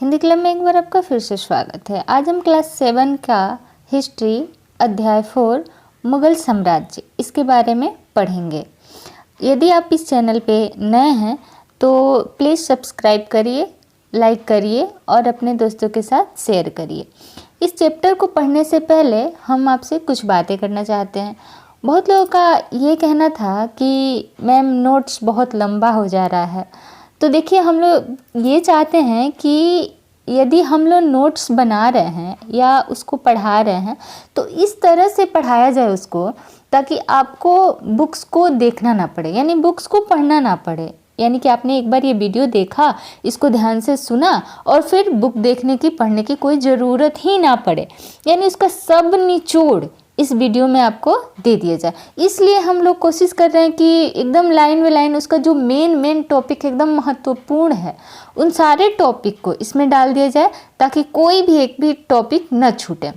Hindi club में एक बार आपका फिर से स्वागत है। आज हम क्लास 7 का हिस्ट्री अध्याय 4 मुग़ल साम्राज्य इसके बारे में पढ़ेंगे। यदि आप इस चैनल पे नए हैं तो प्लीज़ सब्सक्राइब करिए, लाइक करिए और अपने दोस्तों के साथ शेयर करिए। इस चैप्टर को पढ़ने से पहले हम आपसे कुछ बातें करना चाहते हैं। बहुत लोगों का ये कहना था कि मैम नोट्स बहुत लंबा हो जा रहा है, तो देखिए हम लोग ये चाहते हैं कि यदि हम लोग नोट्स बना रहे हैं या उसको पढ़ा रहे हैं तो इस तरह से पढ़ाया जाए उसको, ताकि आपको बुक्स को देखना ना पड़े, यानी बुक्स को पढ़ना ना पड़े। यानी कि आपने एक बार ये वीडियो देखा, इसको ध्यान से सुना और फिर बुक देखने की, पढ़ने की कोई ज़रूरत ही ना पड़े, यानी उसका सब निचोड़ इस वीडियो में आपको दे दिया जाए। इसलिए हम लोग कोशिश कर रहे हैं कि एकदम लाइन बाय लाइन उसका जो मेन टॉपिक एकदम महत्वपूर्ण है, उन सारे टॉपिक को इसमें डाल दिया जाए ताकि कोई भी एक भी टॉपिक न छूटे।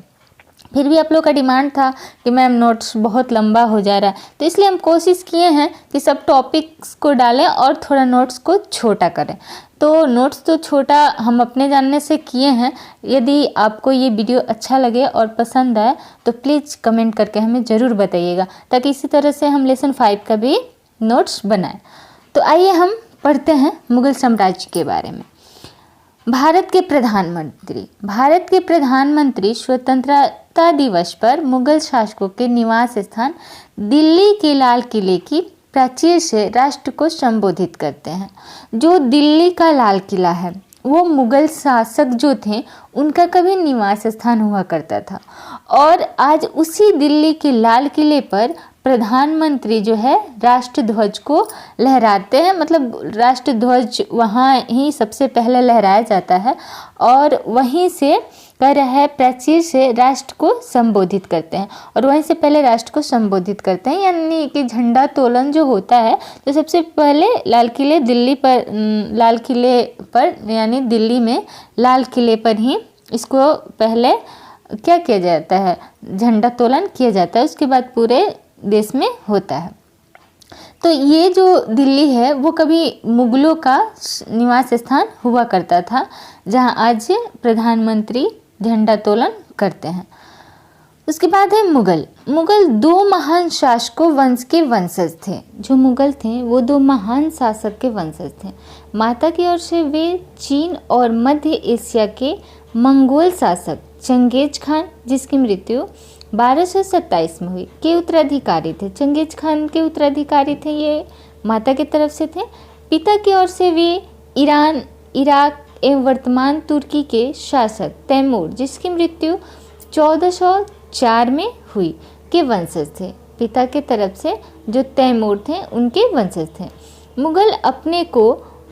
फिर भी आप लोग का डिमांड था कि मैम नोट्स बहुत लंबा हो जा रहा है, तो इसलिए हम कोशिश किए हैं कि सब टॉपिक्स को डालें और थोड़ा नोट्स को छोटा करें। तो नोट्स तो छोटा हम अपने जानने से किए हैं। यदि आपको ये वीडियो अच्छा लगे और पसंद आए तो प्लीज़ कमेंट करके हमें ज़रूर बताइएगा, ताकि इसी तरह से हम लेसन 5 का भी नोट्स बनाएं। तो आइए हम पढ़ते हैं मुग़ल साम्राज्य के बारे में। भारत के प्रधानमंत्री स्वतंत्रता दिवस पर मुग़ल शासकों के निवास स्थान दिल्ली के लाल किले की प्राचीर से राष्ट्र को संबोधित करते हैं। जो दिल्ली का लाल किला है वो मुग़ल शासक जो थे उनका कभी निवास स्थान हुआ करता था, और आज उसी दिल्ली के लाल किले पर प्रधानमंत्री जो है राष्ट्रध्वज को लहराते हैं। मतलब राष्ट्रध्वज वहाँ ही सबसे पहले लहराया जाता है और वहीं से कह रहा है प्राचीर से राष्ट्र को संबोधित करते हैं, और वहीं से पहले राष्ट्र को संबोधित करते हैं। यानी कि झंडा तोलन जो होता है तो सबसे पहले लाल किले पर यानी दिल्ली में लाल किले पर ही इसको पहले क्या किया जाता है, झंडा तोलन किया जाता है, उसके बाद पूरे देश में होता है। तो ये जो दिल्ली है वो कभी मुग़लों का निवास स्थान हुआ करता था, जहां आज प्रधानमंत्री झंडा तोलन करते हैं। उसके बाद है मुग़ल 2 महान शासकों वंश के वंशज थे। जो मुग़ल थे वो 2 महान शासक के वंशज थे। माता की ओर से वे चीन और मध्य एशिया के मंगोल शासक चंगेज खान, जिसकी मृत्यु 1227 में हुई, के उत्तराधिकारी थे। चंगेज खान के उत्तराधिकारी थे, ये माता की तरफ से थे। पिता की ओर से वे ईरान, इराक एवं वर्तमान तुर्की के शासक तैमूर, जिसकी मृत्यु 1404 में हुई, के वंशज थे। पिता के तरफ से जो तैमूर थे उनके वंशज थे। मुग़ल अपने को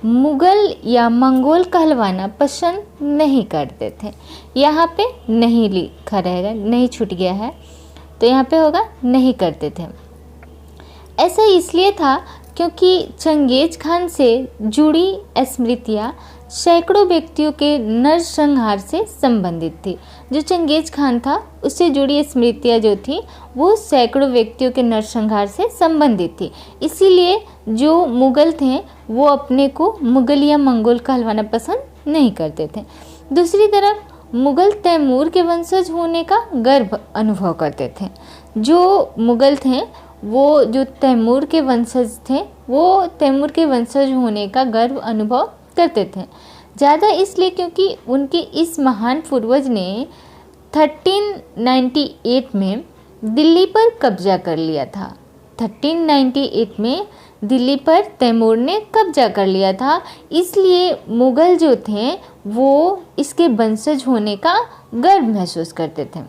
मुग़ल या मंगोल कहलवाना पसंद नहीं करते थे। यहाँ पे नहीं लिखा रहेगा, नहीं छूट गया है, तो यहाँ पे होगा नहीं करते थे। ऐसा इसलिए था क्योंकि चंगेज खान से जुड़ी स्मृतियाँ सैकड़ों व्यक्तियों के नरसंहार से संबंधित थी। जो चंगेज खान था उससे जुड़ी स्मृतियाँ जो थी वो सैकड़ों व्यक्तियों के नरसंहार से संबंधित थी। इसीलिए जो मुग़ल थे वो अपने को मुग़ल या मंगोल कहलवाना पसंद नहीं करते थे। दूसरी तरफ मुग़ल तैमूर के वंशज होने का गर्व अनुभव करते थे। जो मुग़ल थे वो जो तैमूर के वंशज थे वो तैमूर के वंशज होने का गर्व अनुभव करते थे। ज़्यादा इसलिए क्योंकि उनके इस महान पूर्वज ने 1398 में दिल्ली पर कब्जा कर लिया था। 1398 में दिल्ली पर तैमूर ने कब्जा कर लिया था, इसलिए मुग़ल जो थे वो इसके वंशज होने का गर्व महसूस करते थे।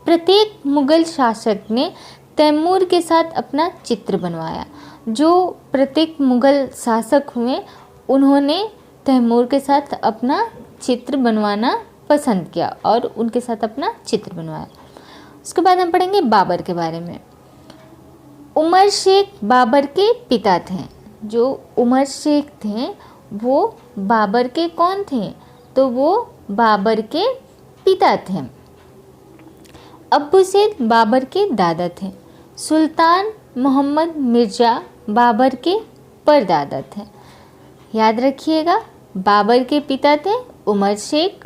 प्रत्येक मुग़ल शासक ने तैमूर के साथ अपना चित्र बनवाया। जो प्रत्येक मुग़ल शासक हुए उन्होंने तैमूर के साथ अपना चित्र बनवाना पसंद किया और उनके साथ अपना चित्र बनवाया। उसके बाद हम पढ़ेंगे बाबर के बारे में। उमर शेख बाबर के पिता थे। जो उमर शेख थे वो बाबर के कौन थे, तो वो बाबर के पिता थे। अब्बू सैद बाबर के दादा थे। सुल्तान मोहम्मद मिर्ज़ा बाबर के परदादा थे। याद रखिएगा, बाबर के पिता थे, उमर शेख,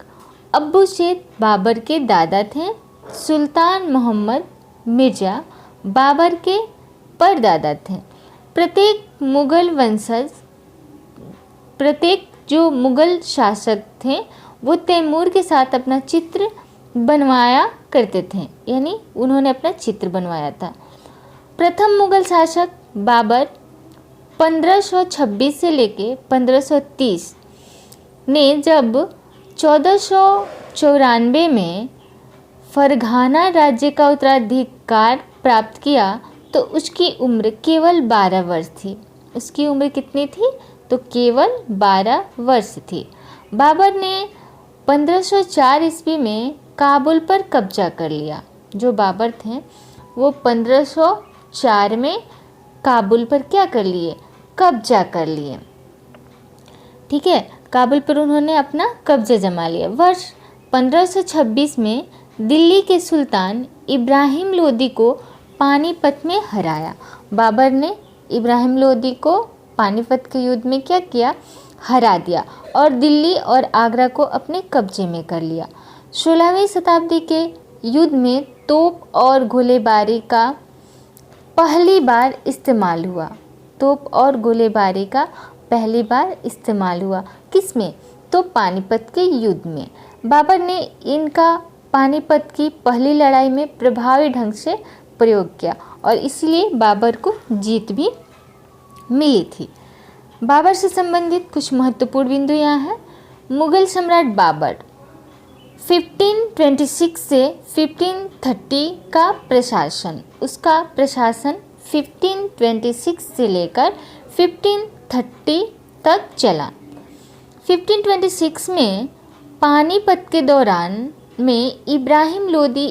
अब्बू शेख बाबर के दादा थे। सुल्तान मोहम्मद मिर्ज़ा बाबर के परदादा थे। प्रत्येक जो मुग़ल शासक थे वो तैमूर के साथ अपना चित्र बनवाया करते थे, यानी उन्होंने अपना चित्र बनवाया था। प्रथम मुग़ल शासक बाबर 1526 से लेके 1530 ने जब 1494 में फरघाना राज्य का उत्तराधिकार प्राप्त किया तो उसकी उम्र केवल 12 वर्ष थी। उसकी उम्र कितनी थी? तो केवल 12 वर्ष थी। बाबर ने 1504 ईस्वी में काबुल पर कब्जा कर लिया। जो बाबर थे वो 1504 में काबुल पर क्या कर लिए? कब्जा कर लिए। ठीक है, काबुल पर उन्होंने अपना कब्जा जमा लिया। वर्ष 1526 में दिल्ली के सुल्तान इब्राहिम लोदी को पानीपत में हराया। बाबर ने इब्राहिम लोदी को पानीपत के युद्ध में क्या किया? हरा दिया और दिल्ली और आगरा को अपने कब्जे में कर लिया। 16वीं शताब्दी के युद्ध में तोप और गोलेबारी का पहली बार इस्तेमाल हुआ। तोप और गोलेबारी का पहली बार इस्तेमाल हुआ किसमें? तो पानीपत के युद्ध में। बाबर ने इनका पानीपत की पहली लड़ाई में प्रभावी ढंग से प्रयोग किया और इसलिए बाबर को जीत भी मिली थी। बाबर से संबंधित कुछ महत्वपूर्ण बिंदु यहाँ हैं। मुग़ल सम्राट बाबर 1526 से 1530 का प्रशासन, उसका प्रशासन 1526 से लेकर 1530 तक चला। 1526 में पानीपत के दौरान में इब्राहिम लोदी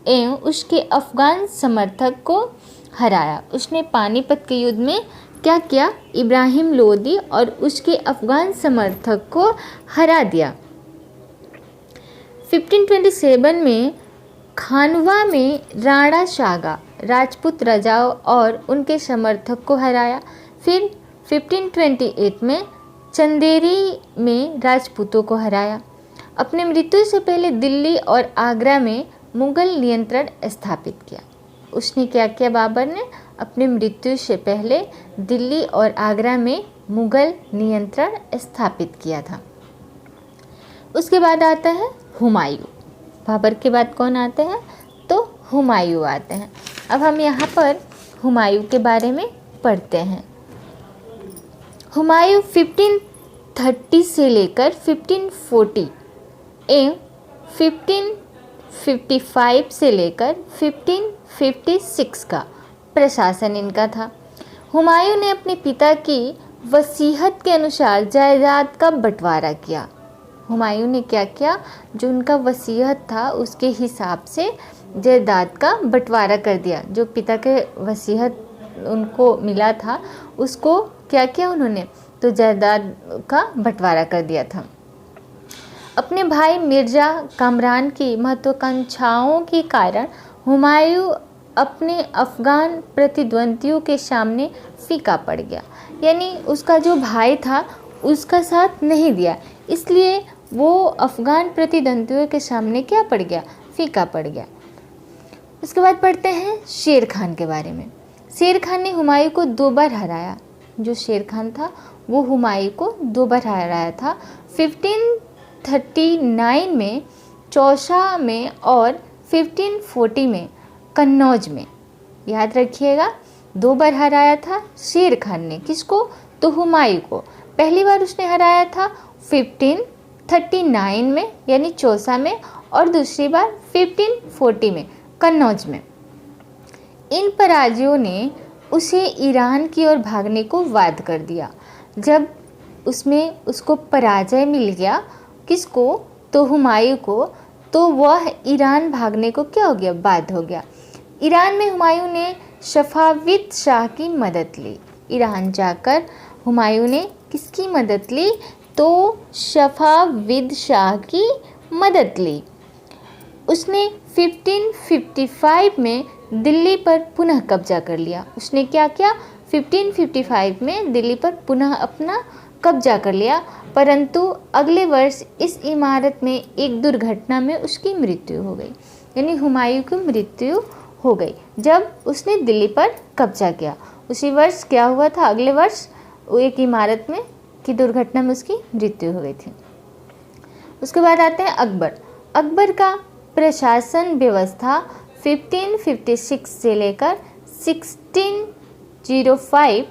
एवं उसके अफ़गान समर्थक को हराया। उसने पानीपत के युद्ध में क्या किया? इब्राहिम लोदी और उसके अफ़गान समर्थक को हरा दिया। 1527 में खानवा में राणा शागा राजपूत राजाओं और उनके समर्थक को हराया। फिर 1528 में चंदेरी में राजपूतों को हराया। अपने मृत्यु से पहले दिल्ली और आगरा में मुग़ल नियंत्रण स्थापित किया। उसने क्या किया? बाबर ने अपने मृत्यु से पहले दिल्ली और आगरा में मुग़ल नियंत्रण स्थापित किया था। उसके बाद आता है हुमायूं। बाबर के बाद कौन आते हैं? तो हुमायूं आते हैं। अब हम यहाँ पर हुमायूं के बारे में पढ़ते हैं। हुमायूं 1530 से लेकर 1540 एवं 1555 से लेकर 1556 का प्रशासन इनका था। हुमायूं ने अपने पिता की वसीयत के अनुसार जायदाद का बंटवारा किया। हुमायूं ने क्या किया? जो उनका वसीयत था उसके हिसाब से जायदाद का बंटवारा कर दिया। जो पिता के वसीयत उनको मिला था उसको क्या किया उन्होंने? तो जायदाद का बंटवारा कर दिया था। अपने भाई मिर्ज़ा कामरान की महत्वाकांक्षाओं के कारण हुमायूं अपने अफ़गान प्रतिद्वंदियों के सामने फीका पड़ गया। यानी उसका जो भाई था उसका साथ नहीं दिया, इसलिए वो अफ़गान प्रतिद्वंदियों के सामने क्या पड़ गया? फीका पड़ गया। उसके बाद पढ़ते हैं शेर खान के बारे में। शेर खान ने हुमायूं को 2 बार हराया। जो शेर खान था वो हुमायूं को 2 बार हराया था। 1539 में चौसा में और 1540 में कन्नौज में। याद रखिएगा, 2 बार हराया था शेर खान ने। किसको? तो हुमायूं को। पहली बार उसने हराया था 1539 में यानी चौसा में और दूसरी बार 1540 में कन्नौज में। इन पराजयों ने उसे ईरान की ओर भागने को बाध्य कर दिया। जब उसमें उसको पराजय मिल गया, किसको? तो हुमायूं को, तो वह ईरान भागने को क्या हो गया? बाध्य हो गया। ईरान में हुमायूं ने सफ़ाविद शाह की मदद ली। ईरान जाकर हुमायूं ने किसकी मदद ली? तो सफ़ाविद शाह की मदद ली। उसने 1555 में दिल्ली पर पुनः कब्जा कर लिया। उसने क्या किया? 1555 में दिल्ली पर पुनः अपना कब्जा कर लिया, परंतु अगले वर्ष इस इमारत में एक दुर्घटना में उसकी मृत्यु हो गई। यानी हुमायूं की मृत्यु हो गई जब उसने दिल्ली पर कब्जा किया। उसी वर्ष क्या हुआ था, अगले वर्ष वो एक इमारत में की दुर्घटना में उसकी मृत्यु हो गई थी। उसके बाद आते हैं अकबर। अकबर का प्रशासन व्यवस्था 1556 से लेकर 1605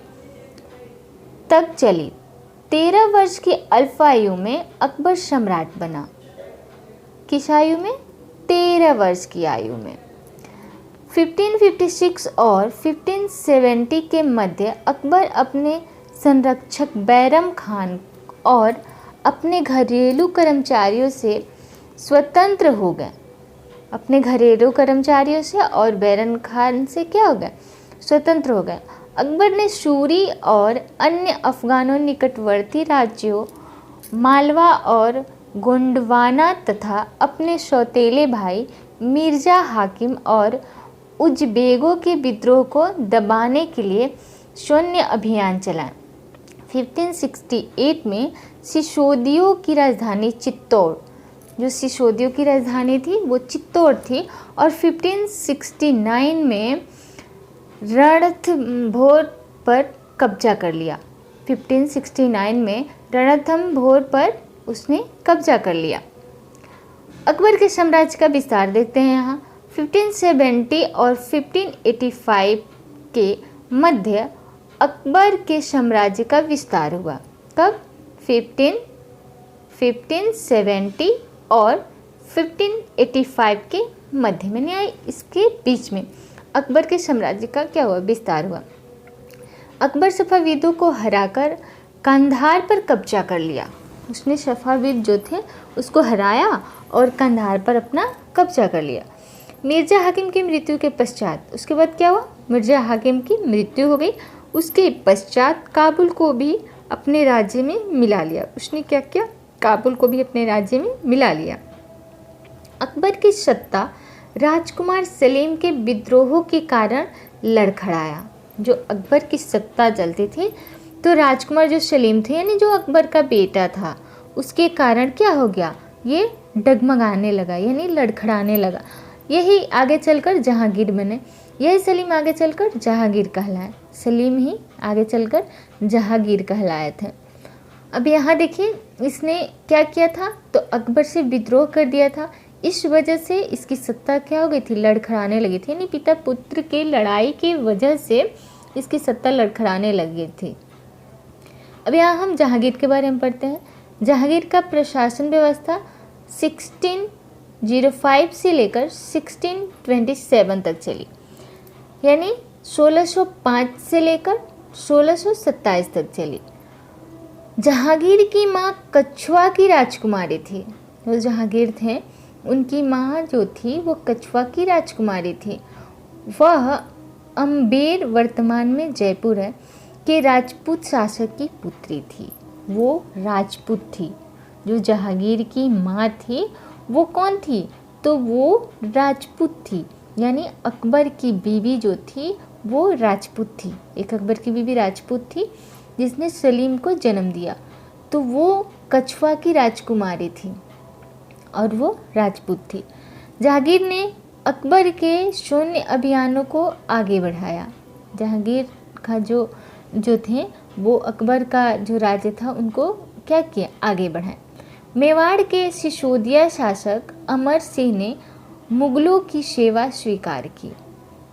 तक चली। 13 वर्ष की अल्प आयु में अकबर सम्राट बना। किस आयु में? 13 वर्ष की आयु में। 1556 और 1570 के मध्य अकबर अपने संरक्षक बैरम खान और अपने घरेलू कर्मचारियों से स्वतंत्र हो गए। अपने घरेलू कर्मचारियों से और बैरम खान से क्या हो गए? स्वतंत्र हो गए। अकबर ने सूरी और अन्य अफगानों निकटवर्ती राज्यों मालवा और गोंडवाना तथा अपने सौतेले भाई मिर्जा हाकिम और उज़्बेकों के विद्रोह को दबाने के लिए सैन्य अभियान चलाया। 1568 में सिसोदियों की राजधानी चित्तौड़, जो सिसोदियों की राजधानी थी वो चित्तौड़ थी, और 1569 में रणथंभौर पर कब्जा कर लिया। 1569 में रणथंभौर पर उसने कब्जा कर लिया। अकबर के साम्राज्य का विस्तार देखते हैं यहाँ। 1570 और 1585 के मध्य अकबर के साम्राज्य का विस्तार हुआ। कब? 1570 और 1585 के मध्य में, नहीं इसके बीच में अकबर के साम्राज्य का क्या हुआ? विस्तार हुआ। अकबर सफाविदों को हराकर कंधार पर कब्जा कर लिया। उसने सफाविद जो थे उसको हराया और कंधार पर अपना कब्जा कर लिया। मिर्जा हाकिम की मृत्यु के पश्चात, उसके बाद क्या हुआ? मिर्जा हाकिम की मृत्यु हो गई। उसके पश्चात काबुल को भी अपने राज्य में मिला लिया। उसने क्या किया? काबुल को भी अपने राज्य में मिला लिया। अकबर की सत्ता राजकुमार सलीम के विद्रोहों के कारण लड़खड़ाया। जो अकबर की सत्ता चलती थी तो राजकुमार जो सलीम थे, यानी जो अकबर का बेटा था, उसके कारण क्या हो गया? ये डगमगाने लगा, यानी लड़खड़ाने लगा। यही आगे चलकर जहांगीर बने। यही सलीम आगे चलकर जहांगीर कहलाए। सलीम ही आगे चलकर जहांगीर कहलाए थे। अब यहाँ देखिए इसने क्या किया था, तो अकबर से विद्रोह कर दिया था। इस वजह से इसकी सत्ता क्या हो गई थी? लड़खड़ाने लगी थी। यानी पिता पुत्र के लड़ाई की वजह से इसकी सत्ता लड़खड़ाने लगी थी। अब यहाँ हम जहांगीर के बारे में पढ़ते हैं। जहांगीर का प्रशासन व्यवस्था 1605 से लेकर 1627 तक चली। यानी 1605 से लेकर 1627 तक चली। जहांगीर की माँ कछवा की राजकुमारी थी। जो जहांगीर थे उनकी माँ जो थी वो कछवा की राजकुमारी थी। वह अम्बेर, वर्तमान में जयपुर है, के राजपूत शासक की पुत्री थी। वो राजपूत थी। जो जहांगीर की माँ थी वो कौन थी? तो वो राजपूत थी। यानी अकबर की बीवी जो थी वो राजपूत थी। एक अकबर की बीवी राजपूत थी जिसने सलीम को जन्म दिया, तो वो कछवा की राजकुमारी थी और वो राजपूत थी। जहांगीर ने अकबर के सैन्य अभियानों को आगे बढ़ाया। जहांगीर का जो थे वो अकबर का जो राज्य था उनको क्या किया? आगे बढ़ाए। मेवाड़ के सिसोदिया शासक अमर सिंह ने मुगलों की सेवा स्वीकार की।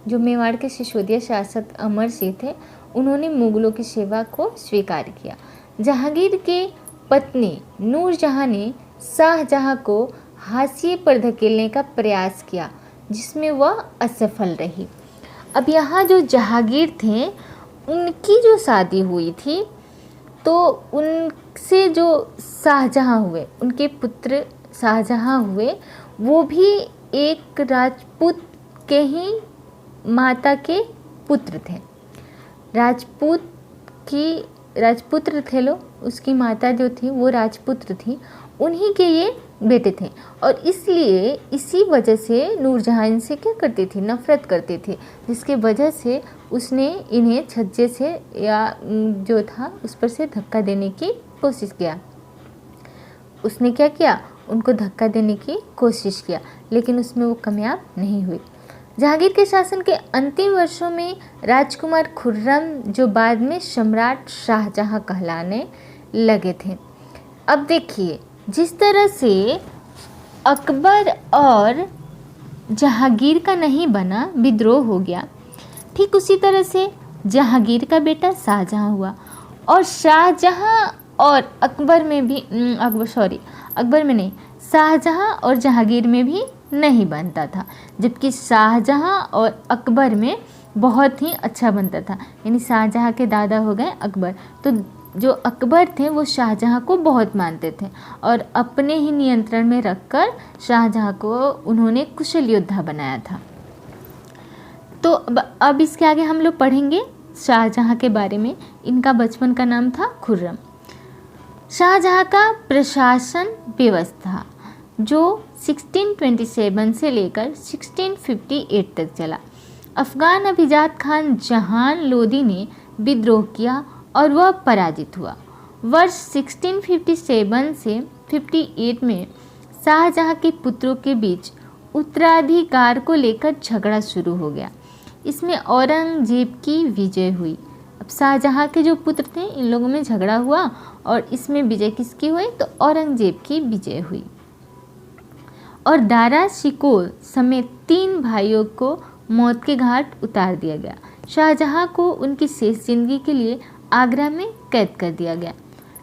जो मेवाड़ के सिसोदिया शासक अमर सिंह थे उन्होंने मुगलों की सेवा को स्वीकार किया। जहांगीर के पत्नी नूरजहां ने शाहजहां को हाशिए पर धकेलने का प्रयास किया, जिसमें वह असफल रही। अब यहाँ जो जहांगीर थे उनकी जो शादी हुई थी तो उनसे जो शाहजहां हुए, उनके पुत्र शाहजहां हुए, वो भी एक राजपूत के ही माता के पुत्र थे। राजपूत की राजपुत्र थे लोग, उसकी माता जो थी वो राजपुत्र थी, उन्हीं के ये बेटे थे। और इसलिए इसी वजह से नूरजहां इनसे क्या करती थी, नफ़रत करती थी, जिसके वजह से उसने इन्हें छज्जे से या जो था उस पर से धक्का देने की कोशिश किया। उसने क्या किया, उनको धक्का देने की कोशिश किया, लेकिन उसमें वो कामयाब नहीं हुई। जहांगीर के शासन के अंतिम वर्षों में राजकुमार खुर्रम, जो बाद में सम्राट शाहजहां कहलाने लगे थे। अब देखिए, जिस तरह से अकबर और जहांगीर का नहीं बना, विद्रोह हो गया, ठीक उसी तरह से जहांगीर का बेटा शाहजहां हुआ, और शाहजहां और अकबर में भी अकबर में नहीं, शाहजहां और जहांगीर में भी नहीं बनता था, जबकि शाहजहां और अकबर में बहुत ही अच्छा बनता था। यानी शाहजहां के दादा हो गए अकबर, तो जो अकबर थे वो शाहजहां को बहुत मानते थे और अपने ही नियंत्रण में रखकर शाहजहां को उन्होंने कुशल योद्धा बनाया था। तो अब इसके आगे हम लोग पढ़ेंगे शाहजहां के बारे में। इनका बचपन का नाम था खुर्रम। शाहजहां का प्रशासन व्यवस्था जो 1627 से लेकर 1658 तक चला। अफ़गान अभिजात खान जहान लोदी ने विद्रोह किया और वह पराजित हुआ। वर्ष 1657 से 58 में शाहजहां के पुत्रों के बीच उत्तराधिकार को लेकर झगड़ा शुरू हो गया। इसमें औरंगजेब की विजय हुई। अब शाहजहां के जो पुत्र थे, इन लोगों में झगड़ा हुआ और इसमें विजय किसकी हुई, तो औरंगजेब की विजय हुई। और दारा शिकोह समेत 3 भाइयों को मौत के घाट उतार दिया गया। शाहजहां को उनकी शेष जिंदगी के लिए आगरा में कैद कर दिया गया।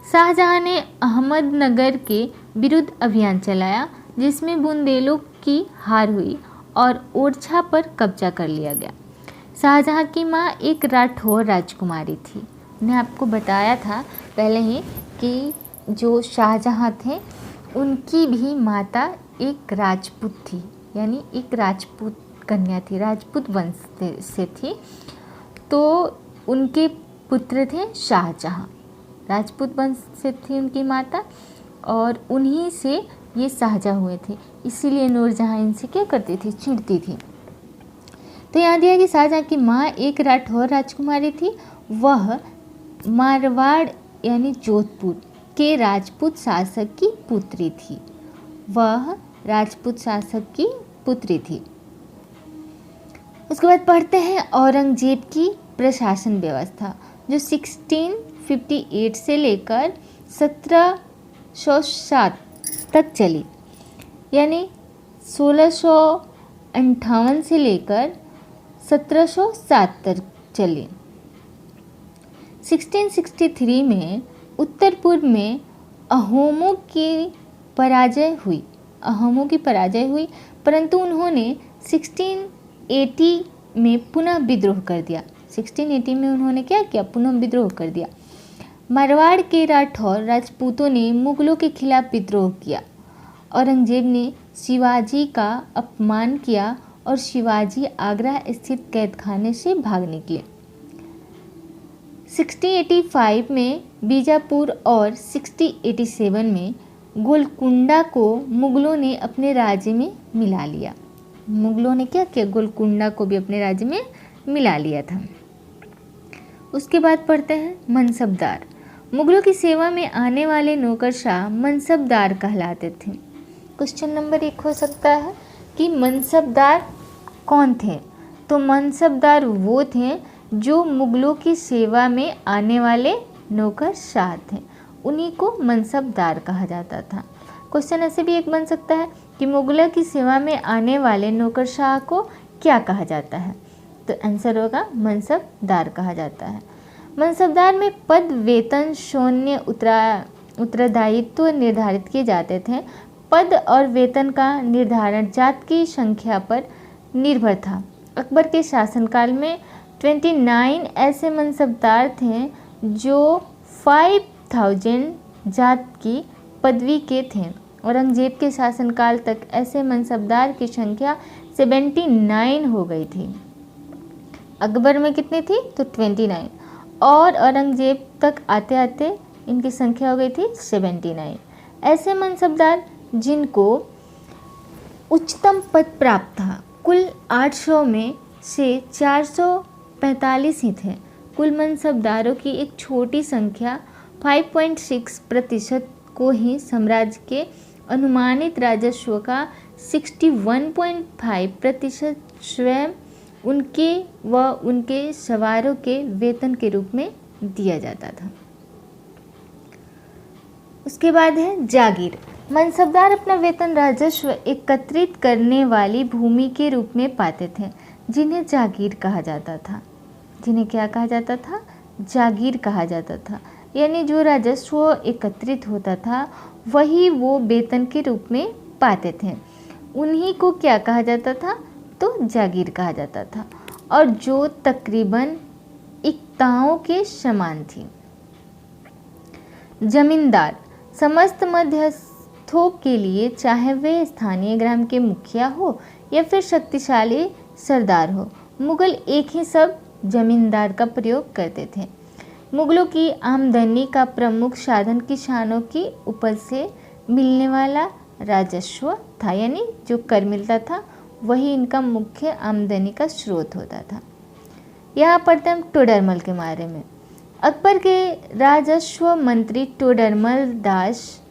शाहजहां ने अहमदनगर के विरुद्ध अभियान चलाया, जिसमें बुंदेलों की हार हुई और ओरछा पर कब्जा कर लिया गया। शाहजहां की मां एक राठौर राजकुमारी थी। मैंने आपको बताया था पहले ही कि जो शाहजहां थे उनकी भी माता एक राजपूत थी, यानी एक राजपूत कन्या थी, राजपूत वंश से थी। तो उनके पुत्र थे शाहजहां, राजपूत वंश से थी उनकी माता, और उन्हीं से ये शाहजहां हुए थे। इसीलिए नूरजहां इनसे क्या करती थी, चिढ़ती थी। तो यहाँ दिया कि शाहजहां की माँ एक राठौर राजकुमारी थी। वह मारवाड़ यानी जोधपुर के राजपूत शासक की पुत्री थी। वह राजपूत शासक की पुत्री थी। उसके बाद पढ़ते हैं औरंगजेब की प्रशासन व्यवस्था जो 1658 से लेकर 1707 तक चली, यानी 1658 से लेकर 1707 तक चली। 1663 में उत्तर पूर्व में अहोमों की पराजय हुई, परंतु उन्होंने 1680 में पुनः विद्रोह कर दिया। 1680 में उन्होंने क्या किया, पुनः विद्रोह कर दिया। मारवाड़ के राठौर राजपूतों ने मुगलों के खिलाफ विद्रोह किया। औरंगजेब ने शिवाजी का अपमान किया और शिवाजी आगरा स्थित कैदखाने से भाग निकले। 1685 में बीजापुर और 1687 में गोलकुंडा को मुगलों ने अपने राज्य में मिला लिया। मुगलों ने क्या किया, गोलकुंडा को भी अपने राज्य में मिला लिया था। उसके बाद पढ़ते हैं मनसबदार। मुगलों की सेवा में आने वाले नौकरशाह मनसबदार कहलाते थे। क्वेश्चन नंबर 1 हो सकता है कि मनसबदार कौन थे, तो मनसबदार वो थे जो मुगलों की सेवा में आने वाले नौकरशाह थे, उन्हीं को मनसबदार कहा जाता था। क्वेश्चन ऐसे भी एक बन सकता है कि मुगलों की सेवा में आने वाले नौकरशाह को क्या कहा जाता है, तो आंसर होगा मनसबदार कहा जाता है। मनसबदार में पद, वेतन, सैन्य उत्तरदायित्व निर्धारित किए जाते थे। पद और वेतन का निर्धारण जात की संख्या पर निर्भर था। अकबर के शासनकाल में 29 ऐसे मनसबदार थे जो 5000 जात की पदवी के थे। औरंगजेब के शासनकाल तक ऐसे मनसबदार की संख्या 79 हो गई थी। अकबर में कितनी थी, तो 29, और औरंगजेब तक आते आते इनकी संख्या हो गई थी 79। ऐसे मनसबदार जिनको उच्चतम पद प्राप्त था कुल 800 में से 445 ही थे। कुल मनसबदारों की एक छोटी संख्या 5.6% को ही साम्राज्य के अनुमानित राजस्व का 61.5% स्वयं उनके व उनके सवारों के वेतन के रूप में दिया जाता था। उसके बाद है जागीर। मनसबदार अपना वेतन राजस्व एकत्रित करने वाली भूमि के रूप में पाते थे, जिन्हें जागीर कहा जाता था। जिन्हें क्या कहा जाता था? जागीर कहा जाता था। यानी जो राजस्व एकत्रित होता था वही वो वेतन के रूप में पाते थे, उन्हीं को क्या कहा जाता था? तो जागीर कहा जाता था, और जो तकरीबन इक्ताओं के समान थी। जमींदार समस्त मध्यस्थों के लिए, चाहे वे स्थानीय ग्राम के मुखिया हो या फिर शक्तिशाली सरदार हो, मुगल एक ही शब्द जमींदार का प्रयोग करते थे। मुगलों की आमदनी का प्रमुख साधन किसानों की उपज से मिलने वाला राजस्व था, यानी जो कर मिलता था वही इनका मुख्य आमदनी का स्रोत होता था। यहाँ पढ़ते हैं टोडरमल के बारे में। अकबर के राजस्व मंत्री टोडरमल दास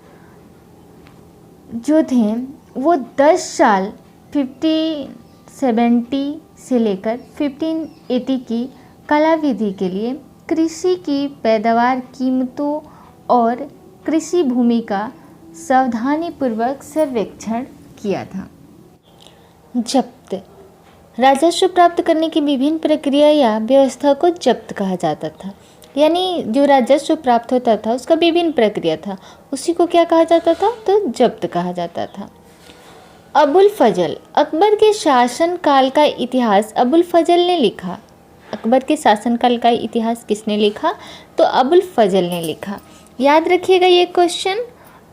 जो थे वो 10 साल 1570 से लेकर 1580 की कालावधि के लिए कृषि की पैदावार, कीमतों और कृषि भूमि का सावधानीपूर्वक सर्वेक्षण किया था। जब्त राजस्व प्राप्त करने की विभिन्न प्रक्रिया या व्यवस्था को जब्त कहा जाता था। यानी जो राजस्व प्राप्त होता था उसका विभिन्न प्रक्रिया था, उसी को क्या कहा जाता था? तो जब्त कहा जाता था। अबुल फजल अकबर के शासनकाल का इतिहास अबुल फजल ने लिखा। अकबर के शासनकाल का इतिहास किसने लिखा? तो अबुल फजल ने लिखा। याद रखिएगा ये क्वेश्चन।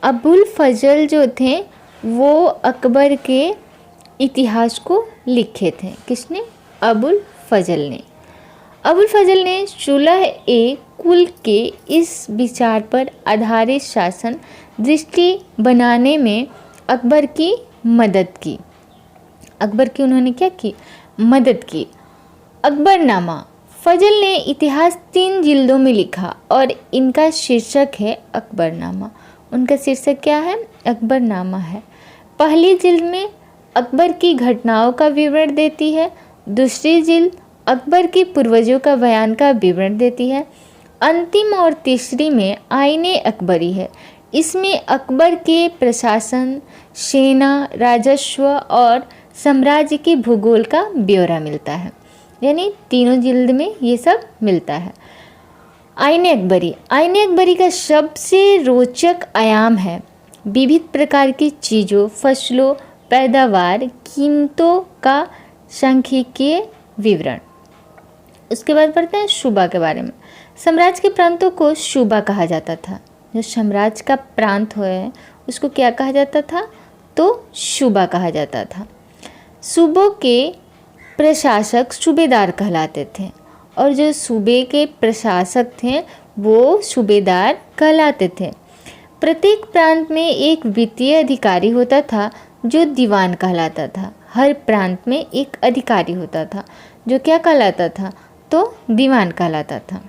अबुल फजल जो थे वो अकबर के इतिहास को लिखे थे। किसने? अबुल फजल ने। अबुल फजल ने सुलह ए कुल के इस विचार पर आधारित शासन दृष्टि बनाने में अकबर की मदद की। अकबर की उन्होंने क्या की? मदद की। अकबरनामा फजल ने इतिहास 3 जिल्दों में लिखा और इनका शीर्षक है अकबरनामा। उनका शीर्षक क्या है? अकबरनामा है। पहली जिल्द में अकबर की घटनाओं का विवरण देती है, दूसरी जिल्द अकबर के पूर्वजों का बयान का विवरण देती है, अंतिम और तीसरी में आईने अकबरी है। इसमें अकबर के प्रशासन, सेना, राजस्व और साम्राज्य के भूगोल का ब्यौरा मिलता है। यानी तीनों जिल्द में ये सब मिलता है। आईने अकबरी। आईने अकबरी का सबसे रोचक आयाम है विविध प्रकार की चीज़ों, फसलों, पैदावार, कीमतों का सांख्यिकीय विवरण। उसके बाद पढ़ते हैं सूबा के बारे में। साम्राज्य के प्रांतों को सूबा कहा जाता था। जो साम्राज्य का प्रांत है उसको क्या कहा जाता था? तो सूबा कहा जाता था। सूबों के प्रशासक सूबेदार कहलाते थे, और जो सूबे के प्रशासक थे वो सूबेदार कहलाते थे। प्रत्येक प्रांत में एक वित्तीय अधिकारी होता था जो दीवान कहलाता था। हर प्रांत में एक अधिकारी होता था जो क्या कहलाता था? तो दीवान कहलाता था।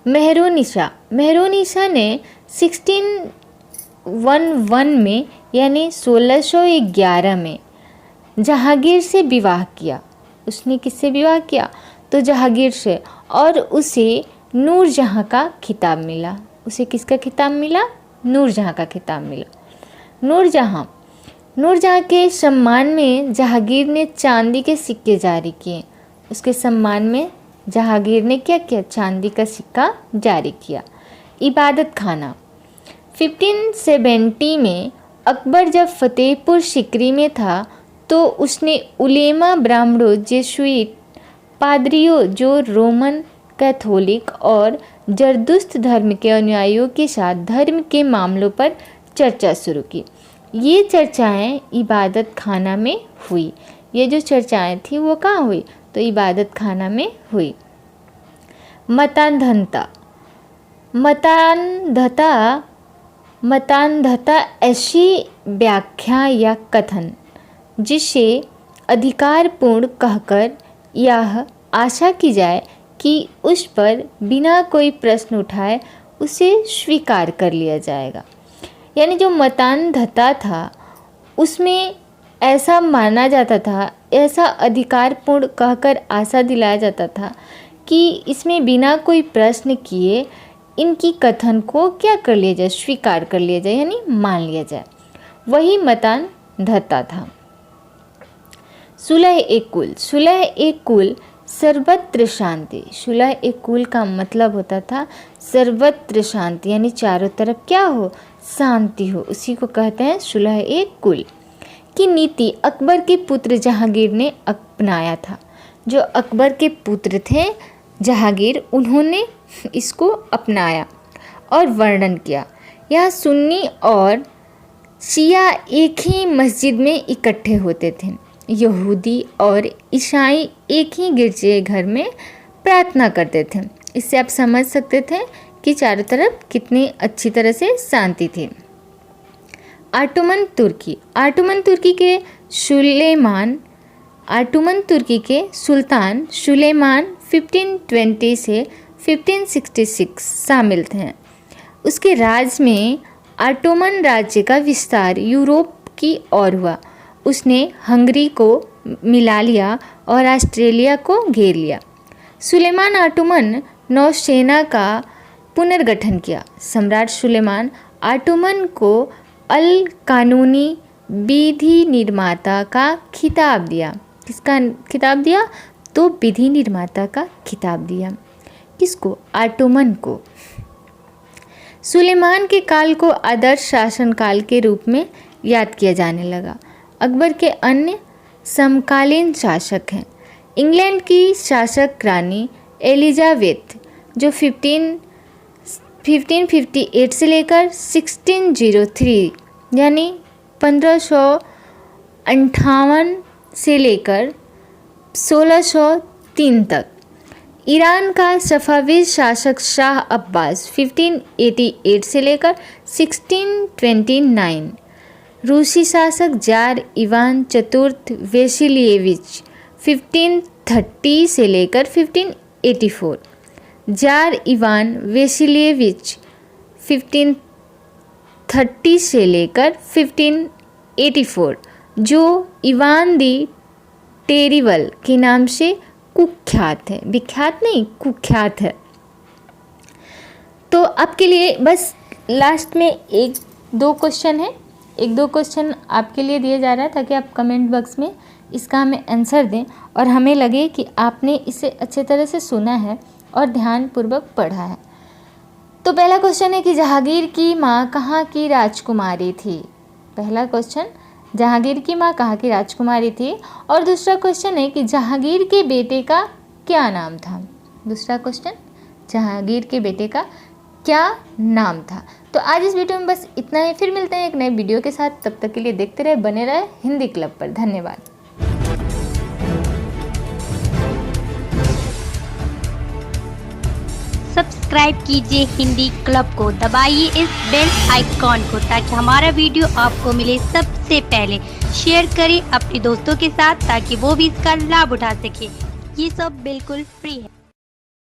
मेहरुनिसा। मेहरुनिसा ने 1611 में यानी 1611 में जहांगीर से विवाह किया। उसने किससे विवाह किया? तो जहांगीर से, और उसे नूरजहां का खिताब मिला। उसे किसका खिताब मिला? नूरजहां का खिताब मिला। नूरजहां के सम्मान में जहांगीर ने चांदी के सिक्के जारी किए। उसके सम्मान में जहांगीर ने क्या किया? चांदी का सिक्का जारी किया। इबादत खाना। 1570 में अकबर जब फतेहपुर सिकरी में था तो उसने उलेमा, ब्राह्मणों, जेसुइट, पादरियों जो रोमन कैथोलिक और जरदुश्त धर्म के अनुयायियों के साथ धर्म के मामलों पर चर्चा शुरू की। ये चर्चाएं इबादत खाना में हुई। ये जो चर्चाएं थी वो कहाँ हुई? तो इबादत खाना में हुई। मतांधता। मतांधता ऐसी व्याख्या या कथन जिसे अधिकारपूर्ण कहकर यह आशा की जाए कि उस पर बिना कोई प्रश्न उठाए उसे स्वीकार कर लिया जाएगा। यानी जो मतांधता था उसमें ऐसा माना जाता था, ऐसा अधिकारपूर्ण कहकर आशा दिलाया जाता था कि इसमें बिना कोई प्रश्न किए इनकी कथन को क्या कर लिया जाए, स्वीकार कर लिया जाए, यानी मान लिया जाए। वही मतांधता था। सुलह ए कुल। सुलह ए कुल सर्वत्र शांति। सुलह ए कुल का मतलब होता था सर्वत्र शांति, यानी चारों तरफ क्या हो, शांति हो, उसी को कहते हैं सुलह ए कुल की नीति अकबर के पुत्र जहांगीर ने अपनाया था। जो अकबर के पुत्र थे जहांगीर, उन्होंने इसको अपनाया और वर्णन किया। यह सुन्नी और शिया एक ही मस्जिद में इकट्ठे होते थे। यहूदी और ईसाई एक ही गिरजे घर में प्रार्थना करते थे। इससे आप समझ सकते थे कि चारों तरफ कितनी अच्छी तरह से शांति थी। ऑटोमन तुर्की। ऑटोमन तुर्की के सुल्तान सुलेमान 1520 से 1566 शामिल थे। उसके राज में ऑटोमन राज्य का विस्तार यूरोप की ओर हुआ। उसने हंगरी को मिला लिया और ऑस्ट्रेलिया को घेर लिया। सुलेमान ऑटोमन नौसेना का पुनर्गठन किया। सम्राट सुलेमान ऑटोमन को अल कानूनी विधि निर्माता का खिताब दिया। किसका खिताब दिया? तो विधि निर्माता का खिताब दिया। किसको? ऑटोमन को। सुलेमान के काल को आदर्श शासन काल के रूप में याद किया जाने लगा। अकबर के अन्य समकालीन शासक हैं इंग्लैंड की शासक रानी एलिजाबेथ, जो 1558 से लेकर 1603 यानी 1558 से लेकर 1603 तक। ईरान का सफाविद शासक शाह अब्बास 1588 से लेकर 1629। रूसी शासक जार इवान चतुर्थ वेसिलिएविच 1530 से लेकर 1584। जार इवान वेसिलिएविच 1530 से लेकर 1584, जो इवान दी टेरिबल के नाम से कुख्यात है। विख्यात नहीं, कुख्यात है। तो आपके लिए बस लास्ट में एक दो क्वेश्चन आपके लिए दिया जा रहा है ताकि आप कमेंट बॉक्स में इसका हमें आंसर दें और हमें लगे कि आपने इसे अच्छे तरह से सुना है और ध्यानपूर्वक पढ़ा है। तो पहला क्वेश्चन है कि जहांगीर की माँ कहाँ की राजकुमारी थी। पहला क्वेश्चन, जहांगीर की माँ कहाँ की राजकुमारी थी। और दूसरा क्वेश्चन है कि जहांगीर के बेटे का क्या नाम था। दूसरा क्वेश्चन, जहांगीर के बेटे का क्या नाम था। तो आज इस वीडियो में बस इतना ही। फिर मिलते हैं एक नए वीडियो के साथ। तब तक के लिए देखते रहे, बने रहे हिंदी क्लब पर। धन्यवाद। सब्सक्राइब कीजिए हिंदी क्लब को, दबाइए इस बेल आइकॉन को ताकि हमारा वीडियो आपको मिले सबसे पहले। शेयर करें अपने दोस्तों के साथ ताकि वो भी इसका लाभ उठा सके। ये सब बिल्कुल फ्री है।